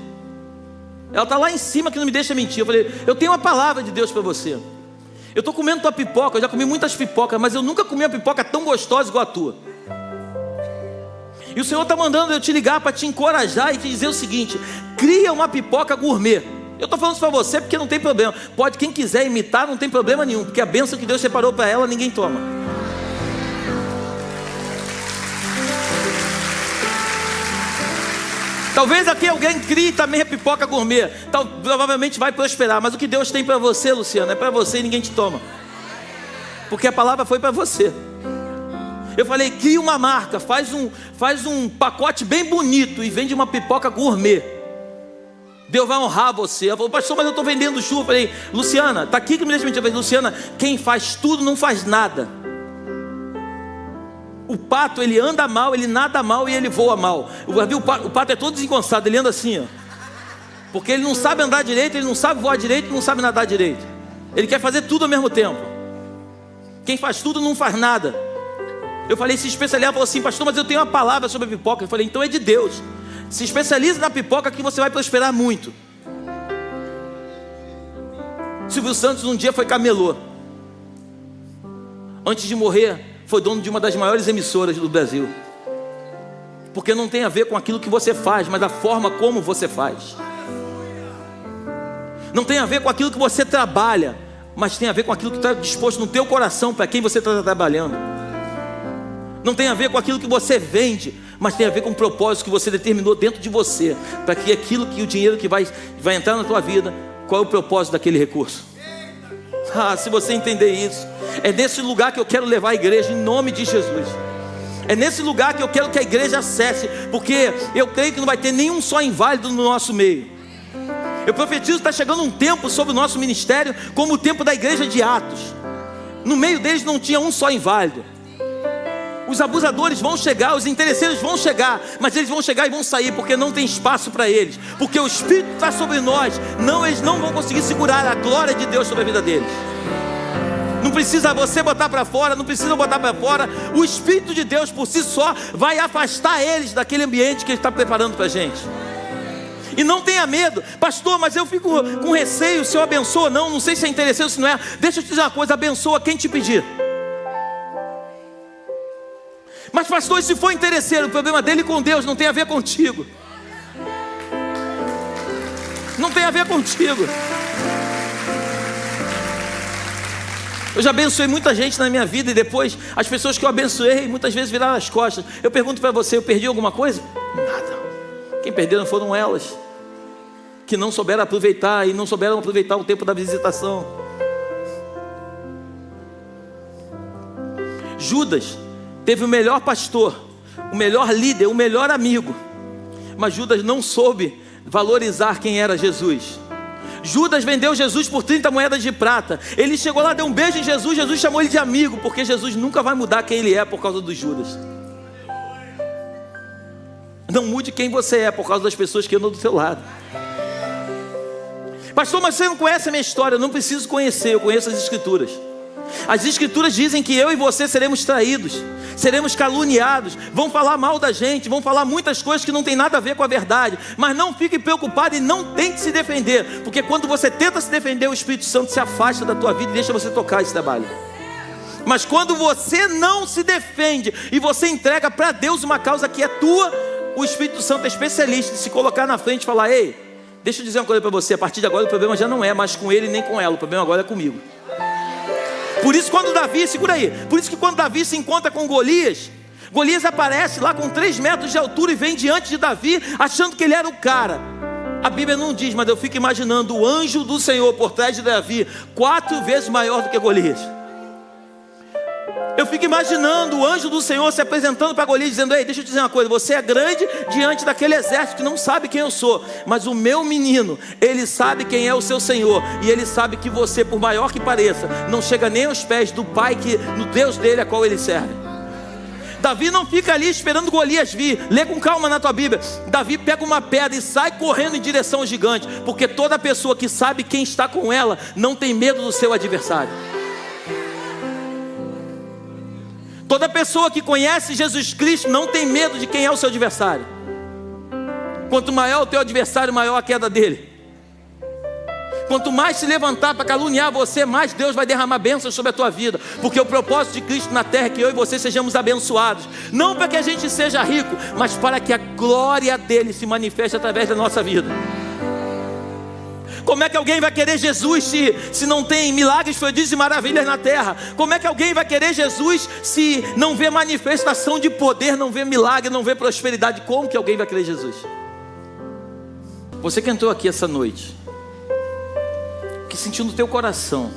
Ela está lá em cima que não me deixa mentir. Eu falei: eu tenho uma palavra de Deus para você. Eu estou comendo tua pipoca, eu já comi muitas pipocas, mas eu nunca comi uma pipoca tão gostosa igual a tua. E o Senhor está mandando eu te ligar para te encorajar e te dizer o seguinte: cria uma pipoca gourmet. Eu estou falando isso para você porque não tem problema. Pode, quem quiser imitar, não tem problema nenhum, porque a bênção que Deus separou para ela, ninguém toma. Talvez aqui alguém crie também a pipoca gourmet. Provavelmente vai prosperar. Mas o que Deus tem para você, Luciano, é para você e ninguém te toma. Porque a palavra foi para você. Eu falei, cria uma marca, faz um pacote bem bonito e vende uma pipoca gourmet. Deus vai honrar você. Ela falou, pastor, mas eu estou vendendo chuva. Eu falei, Luciana, está aqui que me deixa mentir. Eu falei, Luciana, quem faz tudo não faz nada. O pato, ele anda mal, ele nada mal e ele voa mal. O pato é todo desengonçado, ele anda assim, ó. Porque ele não sabe andar direito, ele não sabe voar direito, não sabe nadar direito. Ele quer fazer tudo ao mesmo tempo. Quem faz tudo não faz nada. Eu falei, se especializa. Ela falou assim, pastor, mas eu tenho uma palavra sobre a pipoca. Eu falei, então é de Deus. Se especialize na pipoca que você vai prosperar muito. Silvio Santos um dia foi camelô. Antes de morrer, foi dono de uma das maiores emissoras do Brasil. Porque não tem a ver com aquilo que você faz, mas a forma como você faz. Não tem a ver com aquilo que você trabalha, mas tem a ver com aquilo que está disposto no teu coração para quem você está trabalhando. Não tem a ver com aquilo que você vende, mas tem a ver com o propósito que você determinou dentro de você, para que aquilo que o dinheiro que vai entrar na tua vida, qual é o propósito daquele recurso? Se você entender isso, é nesse lugar que eu quero levar a igreja, em nome de Jesus. É nesse lugar que eu quero que a igreja acesse, porque eu creio que não vai ter nenhum só inválido no nosso meio. Eu profetizo que está chegando um tempo sobre o nosso ministério, como o tempo da igreja de Atos. No meio deles não tinha um só inválido. Os abusadores vão chegar, os interesseiros vão chegar, mas eles vão chegar e vão sair, porque não tem espaço para eles, porque o Espírito está sobre nós. Eles não vão conseguir segurar a glória de Deus sobre a vida deles. Não precisa você botar para fora, não precisa botar para fora. O Espírito de Deus por si só vai afastar eles daquele ambiente que Ele está preparando para a gente. E não tenha medo, pastor, mas eu fico com receio se eu abençoo ou não. Não sei se é interesseiro ou se não é. Deixa eu te dizer uma coisa, abençoa quem te pedir. Mas pastor, se for interesseiro, o problema dele com Deus não tem a ver contigo. Não tem a ver contigo. Eu já abençoei muita gente na minha vida e depois as pessoas que eu abençoei muitas vezes viraram as costas. Eu pergunto para você, eu perdi alguma coisa? Nada. Quem perderam foram elas, que não souberam aproveitar e não souberam aproveitar o tempo da visitação. Judas teve o melhor pastor, o melhor líder, o melhor amigo, mas Judas não soube valorizar quem era Jesus. Judas vendeu Jesus por 30 moedas de prata. Ele chegou lá, deu um beijo em Jesus, Jesus chamou ele de amigo, porque Jesus nunca vai mudar quem ele é por causa dos Judas. Não mude quem você é por causa das pessoas que andam do seu lado. Pastor, mas você não conhece a minha história? Eu não preciso conhecer, eu conheço as Escrituras. As Escrituras dizem que eu e você seremos traídos, seremos caluniados, vão falar mal da gente, vão falar muitas coisas que não tem nada a ver com a verdade. Mas não fique preocupado e não tente se defender, porque quando você tenta se defender, o Espírito Santo se afasta da tua vida e deixa você tocar esse trabalho. Mas quando você não se defende e você entrega para Deus uma causa que é tua, o Espírito Santo é especialista em se colocar na frente e falar: ei, deixa eu dizer uma coisa para você, a partir de agora o problema já não é mais com ele nem com ela, o problema agora é comigo. Por isso quando Davi, segura aí, por isso que quando Davi se encontra com Golias, Golias aparece lá com 3 metros de altura e vem diante de Davi, achando que ele era o cara. A Bíblia não diz, mas eu fico imaginando o anjo do Senhor por trás de Davi, 4 vezes maior do que Golias. Eu fico imaginando o anjo do Senhor se apresentando para Golias, dizendo: ei, deixa eu te dizer uma coisa, você é grande diante daquele exército que não sabe quem eu sou, mas o meu menino, ele sabe quem é o seu Senhor, e ele sabe que você, por maior que pareça, não chega nem aos pés do Pai, no Deus dele a qual ele serve. Davi não fica ali esperando Golias vir. Lê com calma na tua Bíblia. Davi pega uma pedra e sai correndo em direção ao gigante, porque toda pessoa que sabe quem está com ela não tem medo do seu adversário. Toda pessoa que conhece Jesus Cristo não tem medo de quem é o seu adversário. Quanto maior o teu adversário, maior a queda dele. Quanto mais se levantar para caluniar você, mais Deus vai derramar bênçãos sobre a tua vida. Porque o propósito de Cristo na terra é que eu e você sejamos abençoados. Não para que a gente seja rico, mas para que a glória dele se manifeste através da nossa vida. Como é que alguém vai querer Jesus se não tem milagres, prodígios e maravilhas na terra? Como é que alguém vai querer Jesus se não vê manifestação de poder, não vê milagre, não vê prosperidade? Como que alguém vai querer Jesus? Você que entrou aqui essa noite, que sentiu no teu coração,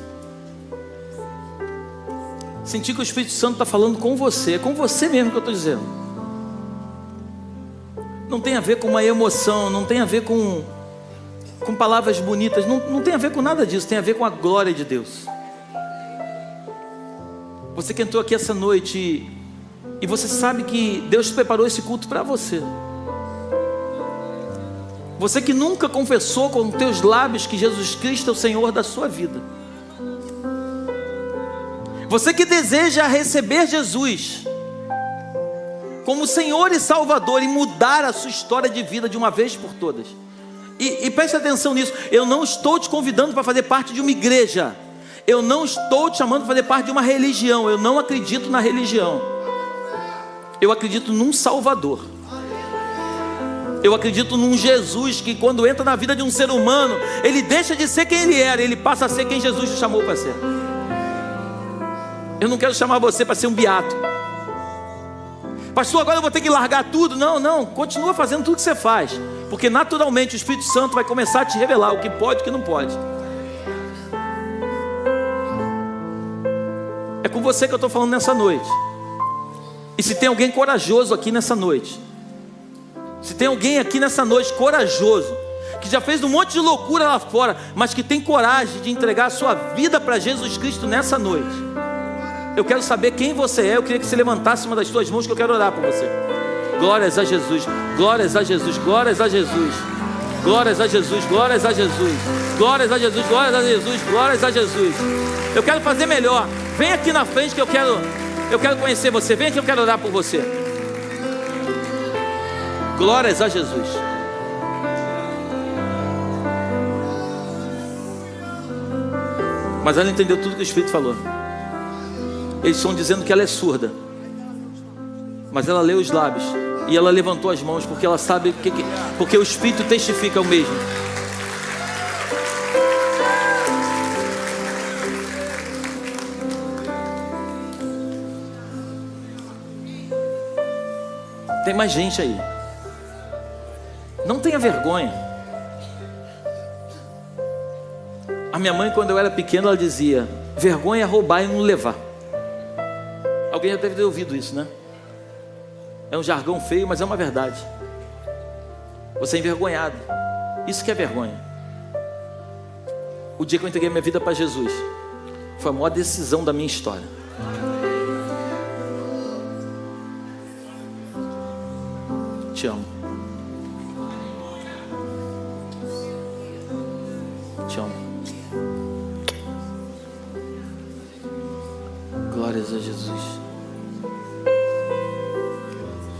sentiu que o Espírito Santo está falando com você, é com você mesmo que eu estou dizendo. Não tem a ver com uma emoção, não tem a ver com palavras bonitas, não tem a ver com nada disso, tem a ver com a glória de Deus. Você que entrou aqui essa noite e você sabe que Deus preparou esse culto para você. Você que nunca confessou com teus lábios que Jesus Cristo é o Senhor da sua vida. Você que deseja receber Jesus como Senhor e Salvador e mudar a sua história de vida de uma vez por todas. E preste atenção nisso, eu não estou te convidando para fazer parte de uma igreja. Eu não estou te chamando para fazer parte de uma religião. Eu não acredito na religião. Eu acredito num Salvador. Eu acredito num Jesus que quando entra na vida de um ser humano, ele deixa de ser quem ele era, ele passa a ser quem Jesus te chamou para ser. Eu não quero chamar você para ser um beato. Pastor, agora eu vou ter que largar tudo. Não, continua fazendo tudo que você faz, porque naturalmente o Espírito Santo vai começar a te revelar o que pode e o que não pode. É com você que eu estou falando nessa noite. E se tem alguém corajoso aqui nessa noite, se tem alguém aqui nessa noite corajoso, que já fez um monte de loucura lá fora, mas que tem coragem de entregar a sua vida para Jesus Cristo nessa noite, eu quero saber quem você é. Eu queria que você levantasse uma das suas mãos, que eu quero orar por você. Glórias a Jesus, glórias a Jesus, glórias a Jesus, glórias a Jesus, glórias a Jesus, glórias a Jesus, glórias a Jesus, glórias a Jesus. Eu quero fazer melhor. Vem aqui na frente que eu quero conhecer você. Vem aqui, eu quero orar por você. Glórias a Jesus. Mas ela entendeu tudo que o Espírito falou. Eles estão dizendo que ela é surda, mas ela leu os lábios e ela levantou as mãos, porque ela sabe porque o Espírito testifica o mesmo. Tem mais gente aí. Não tenha vergonha. A minha mãe, quando eu era pequeno, ela dizia: vergonha é roubar e não levar. Alguém já deve ter ouvido isso, né? É um jargão feio, mas é uma verdade. Você é envergonhado. Isso que é vergonha. O dia que eu entreguei minha vida para Jesus foi a maior decisão da minha história. Te amo. Te amo. Glórias a Jesus.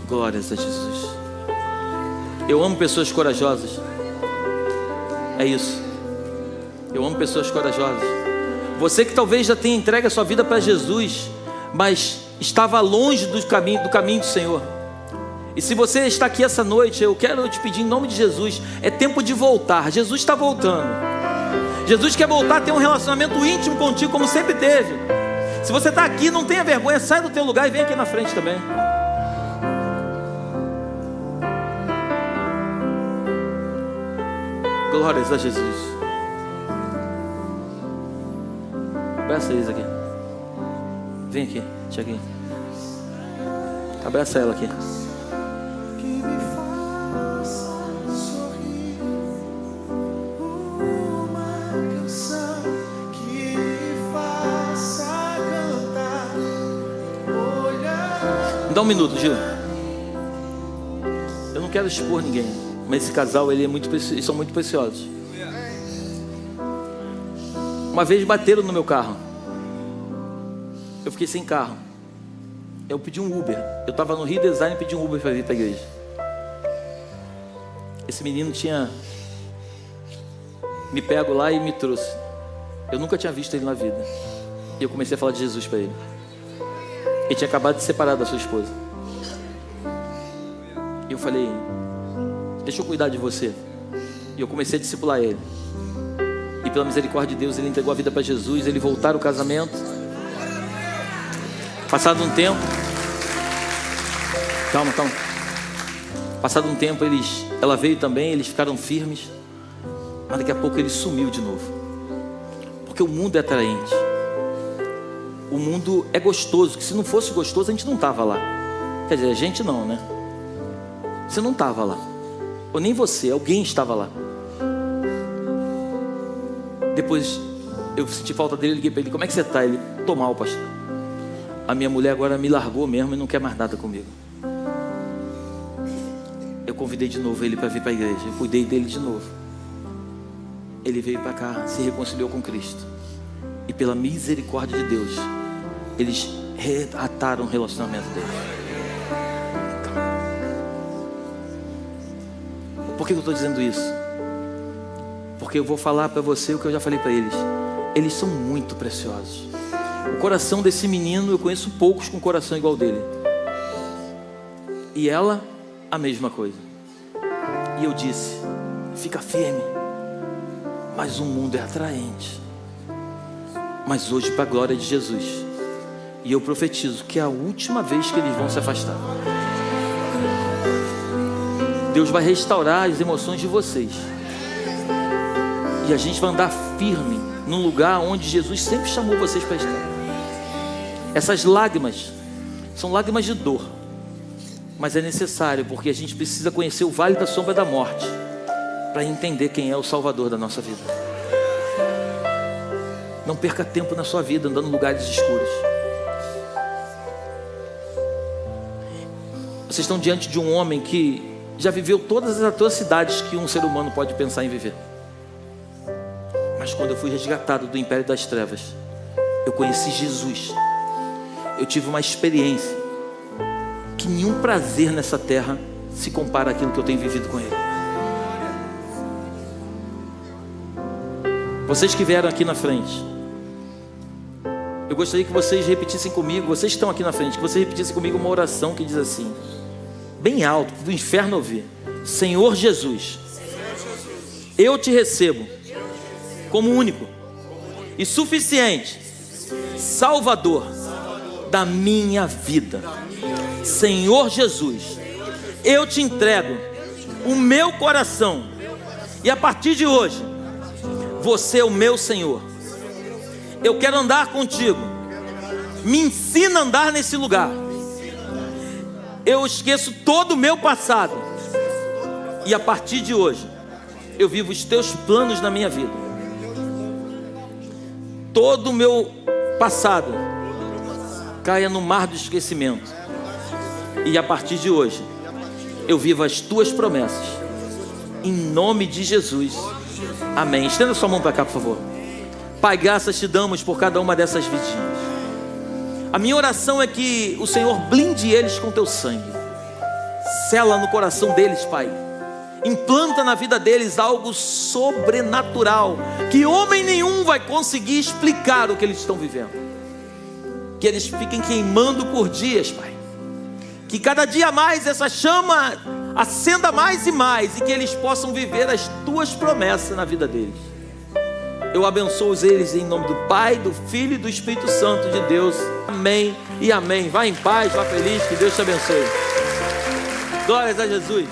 Glórias a Jesus. Eu amo pessoas corajosas. É isso. Eu amo pessoas corajosas. Você que talvez já tenha entregue a sua vida para Jesus, mas estava longe do caminho do Senhor. E se você está aqui essa noite, eu quero te pedir em nome de Jesus, é tempo de voltar. Jesus está voltando. Jesus quer voltar a ter um relacionamento íntimo contigo, como sempre teve. Se você está aqui, não tenha vergonha, sai do teu lugar e vem aqui na frente também. Glórias a Jesus. Abraça eles aqui. Vem aqui, Tiaguinho. Abraça ela aqui. Dá um minuto, Gil. Eu não quero expor ninguém, mas esse casal, eles são muito preciosos. Uma vez bateram no meu carro. Eu fiquei sem carro. Eu pedi um Uber. Eu estava no Rio Design e pedi um Uber para vir para a igreja. Esse menino tinha me pego lá e me trouxe. Eu nunca tinha visto ele na vida. E eu comecei a falar de Jesus para ele. Ele tinha acabado de se separar da sua esposa. E eu falei, deixa eu cuidar de você. E eu comecei a discipular ele. E pela misericórdia de Deus, ele entregou a vida para Jesus. Ele voltaram ao casamento. Passado um tempo, calma. Passado um tempo, ela veio também, eles ficaram firmes. Mas daqui a pouco ele sumiu de novo. Porque o mundo é atraente. O mundo é gostoso, que se não fosse gostoso a gente não estava lá. Quer dizer, a gente não, né? Você não estava lá. Ou nem você, alguém estava lá. Depois eu senti falta dele, liguei para ele, como é que você está? Ele, tô mal, pastor. A minha mulher agora me largou mesmo e não quer mais nada comigo. Eu convidei de novo ele para vir para a igreja. Eu cuidei dele de novo. Ele veio para cá, se reconciliou com Cristo. E pela misericórdia de Deus, eles reataram o relacionamento deles. Por que eu estou dizendo isso? Porque eu vou falar para você o que eu já falei para eles. Eles são muito preciosos. O coração desse menino, eu conheço poucos com coração igual dele. E ela, a mesma coisa. E eu disse, fica firme. Mas o mundo é atraente. Mas hoje, para a glória de Jesus, e eu profetizo que é a última vez que eles vão se afastar. Deus vai restaurar as emoções de vocês. E a gente vai andar firme num lugar onde Jesus sempre chamou vocês para estar. Essas lágrimas são lágrimas de dor, mas é necessário, porque a gente precisa conhecer o vale da sombra da morte para entender quem é o Salvador da nossa vida. Não perca tempo na sua vida andando em lugares escuros. Vocês estão diante de um homem que já viveu todas as atrocidades que um ser humano pode pensar em viver. Mas quando eu fui resgatado do império das trevas, eu conheci Jesus. Eu tive uma experiência que nenhum prazer nessa terra se compara àquilo que eu tenho vivido com Ele. Vocês que vieram aqui na frente, eu gostaria que vocês repetissem comigo, vocês que estão aqui na frente, que vocês repetissem comigo uma oração que diz assim, bem alto, para o inferno ouvir: Senhor Jesus, eu te recebo como único e suficiente Salvador da minha vida. Senhor Jesus, eu te entrego o meu coração e a partir de hoje você é o meu Senhor. Eu quero andar contigo. Me ensina a andar nesse lugar. Eu esqueço todo o meu passado e a partir de hoje eu vivo os teus planos na minha vida. Todo o meu passado caia no mar do esquecimento e a partir de hoje eu vivo as tuas promessas, em nome de Jesus, amém. Estenda sua mão para cá, por favor. Pai, graças te damos por cada uma dessas vidinhas. A minha oração é que o Senhor blinde eles com teu sangue, sela no coração deles, Pai, implanta na vida deles algo sobrenatural, que homem nenhum vai conseguir explicar o que eles estão vivendo. Que eles fiquem queimando por dias, Pai. Que cada dia mais essa chama acenda mais e mais, e que eles possam viver as tuas promessas na vida deles. Eu abençoo eles em nome do Pai, do Filho e do Espírito Santo de Deus. Amém e amém. Vá em paz, vá feliz, que Deus te abençoe. Glórias a Jesus.